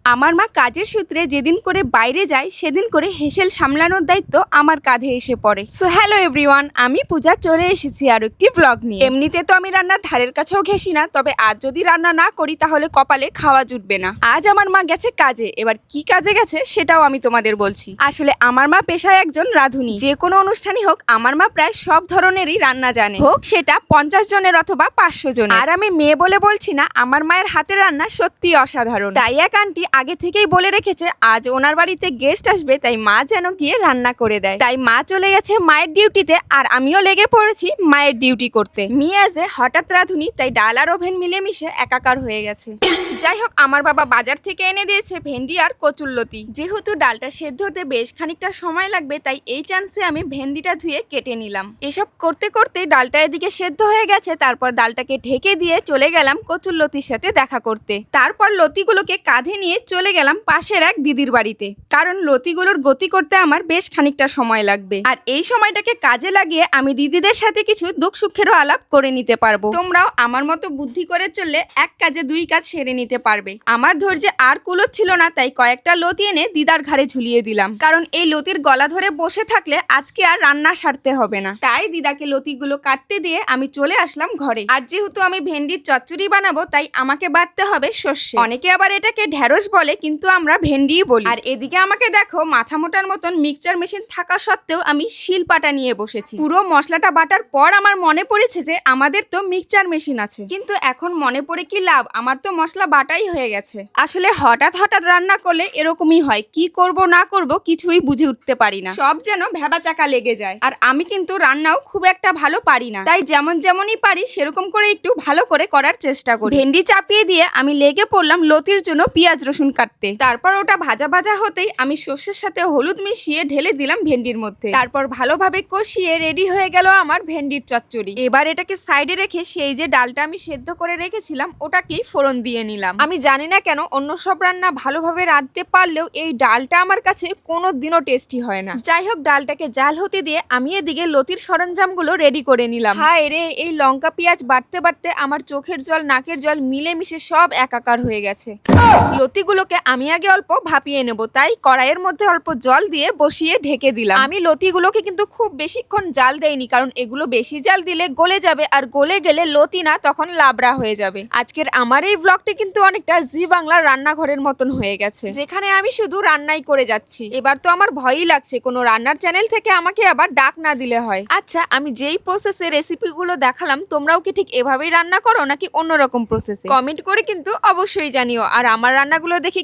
আমার মা কাজের সূত্রে যেদিন করে বাইরে যায় সেদিন করে হেসেল সামলানোর দায়িত্ব আমার কাঁধে এসে পড়ে। সো হ্যালো এভরিওয়ান, আমি পূজা চলে এসেছি আর একটি ব্লগ নিয়ে। এমনিতে তো আমি রান্নার ধারের কাছেও ঘেঁষি না, তবে আজ যদি রান্না না করি তাহলে কপালে খাওয়া জুটবে না। আজ আমার মা গেছে কাজে, এবার কি কাজে গেছে সেটাও আমি তোমাদের বলছি। আসলে আমার মা পেশায় একজন রাঁধুনি। যে কোনো অনুষ্ঠানই হোক আমার মা প্রায় সব ধরনেরই রান্না জানে, হোক সেটা 50 জনের অথবা 500 জনের। আর আমি মেয়ে বলে বলছি না, আমার মায়ের হাতের রান্না সত্যি অসাধারণ। তাই এক আন্টি আগে থেকেই বলে রেখেছে আজ ওনার বাড়িতে গেস্ট আসবে, তাই মা যেন গিয়ে রান্না করে দেয়। তাই মা চলে গেছে মায়ের ডিউটিতে আর আমিও লেগে পড়েছি মায়ের ডিউটি করতে। মেয়ে আজে হঠাৎ রাঁধুনি, তাই ডাল আর ওভেন মিলেমিশে একাকার হয়ে গেছে। যাই হোক, আমার বাবা বাজার থেকে এনে দিয়েছে ভেন্ডি আর কচুরলতি। যেহেতু ডালটা সেদ্ধ হতে বেশ খানিকটা সময় লাগবে, তাই এই চান্সে আমি ভেন্ডিটা ধুয়ে কেটে নিলাম। এসব করতে করতে ডালটা এদিকে সেদ্ধ হয়ে গেছে। তারপর ডালটাকে ঢেকে দিয়ে চলে গেলাম কচুরলতির সাথে দেখা করতে। তারপর লতিগুলোকে কাঁধে নিয়ে চলে গেলাম পাশের এক দিদির বাড়িতে, কারণ লতিগুলোর গতি করতে আমার বেশ খানিকটা সময় লাগবে। আর এই সময়টাকে কাজে লাগিয়ে আমি দিদিদের সাথে কিছু দুঃখ সুখেরও আলাপ করে নিতে পারবো। তোমরাও আমার মতো বুদ্ধি করে চললে এক কাজে দুই কাজ সেরে নিতে পারবে। আমার ধৈর্যে আর কুলোচ্ছিল না, তাই কয়েকটা লতি এনে দিদার ঘাড়ে ঝুলিয়ে দিলাম, কারণ এই লতির গলা ধরে বসে থাকলে আজকে আর রান্না সারতে হবে না। তাই দিদাকে লতিগুলো কাটতে দিয়ে আমি চলে আসলাম ঘরে। আর যেহেতু আমি ভেন্ডির চচ্চড়ি বানাবো, তাই আমাকে বাটতে হবে সর্ষে। অনেকে আবার এটাকে ঢেঁড়স বলে, কিন্তু আমরা ভেন্ডি বলি। আর এদিকে আমাকে দেখো, মাথা মোটার মতন মিক্সচার মেশিন থাকা সত্ত্বেও আমি শিলপাটা নিয়ে বসেছি। পুরো মশলাটা বাটার পর আমার মনে পড়েছে যে আমাদের তো মিক্সচার মেশিন আছে, কিন্তু এখন মনে পড়ে কি লাভ, আমার তো মশলা বাটাই হয়ে গেছে। আসলে হঠাৎ হঠাৎ রান্না করলে এরকমই হয়, কি করব না করব কিছুই বুঝে উঠতে পারি না, সব যেন ভেবাচাকা লেগে যায়। আর আমি কিন্তু রান্নাও খুব একটা ভালো পারি না, তাই যেমনই পারি সেরকম করে একটু ভালো করে করার চেষ্টা করি। ভেন্ডি চাপিয়ে দিয়ে আমি লেগে পড়লাম লতির জন্য পেঁয়াজ রসুন কাটতে। তারপর ওটা ভাজা ভাজা হতেই আমি সর্ষের সাথে হলুদ মিশিয়ে ঢেলে দিলাম ভেন্ডির মধ্যে। তারপর ভালোভাবে কষিয়ে রেডি হয়ে গেল আমার ভেন্ডির চচ্চড়ি। এবার এটাকে সাইডে রেখে সেই যে ডালটা আমি সেদ্ধ করে রেখেছিলাম ওটাকেই ফোড়ন দিয়ে নিলাম। আমি জানি না কেন অন্য সব রান্না ভালোভাবে রাঁধতে পারলেও এই ডালটা আমার কাছে কোনোদিনও টেস্টি হয় না। যাই হোক, ডালটাকে জাল হতে দিয়ে আমি এদিকে লতির সরঞ্জামগুলো রেডি করে নিলাম। হায় রে, এই লঙ্কা পেঁয়াজ বাটতে বাটতে আমার চোখের জল নাকের জল মিলেমিশে সব একাকার হয়ে গেছে। লতিগুলোকে আমি আগে অল্প ভাপিয়ে নেব, তাই কড়াইয়ের মধ্যে অল্প জল দিয়ে বসিয়ে ঢেকে দিলাম। আমি লতিগুলোকে কিন্তু খুব বেশিক্ষণ জাল দেইনি, কারণ এগুলো বেশি জাল দিলে গলে যাবে, আর গলে গেলে লতি না তখন লাবড়া হয়ে যাবে। আজকের আমার এই ব্লগটি কিন্তু অনেকটা জি বাংলার রান্নাঘরের মতন হয়ে গেছে, যেখানে আমি শুধু রান্নাই করে যাচ্ছি। এবার তো আমার ভয়ই লাগছে কোনো রান্নার চ্যানেল থেকে আমাকে আবার ডাক না দিলে হয়। আচ্ছা, আমি যেই প্রসেসে রেসিপিগুলো দেখালাম তোমরাও কি ঠিক এভাবেই রান্না করো নাকি অন্যরকম প্রসেসে? কমেন্ট করে কিন্তু অবশ্যই জানিও। আর আমার রান্নাগুলো দেখে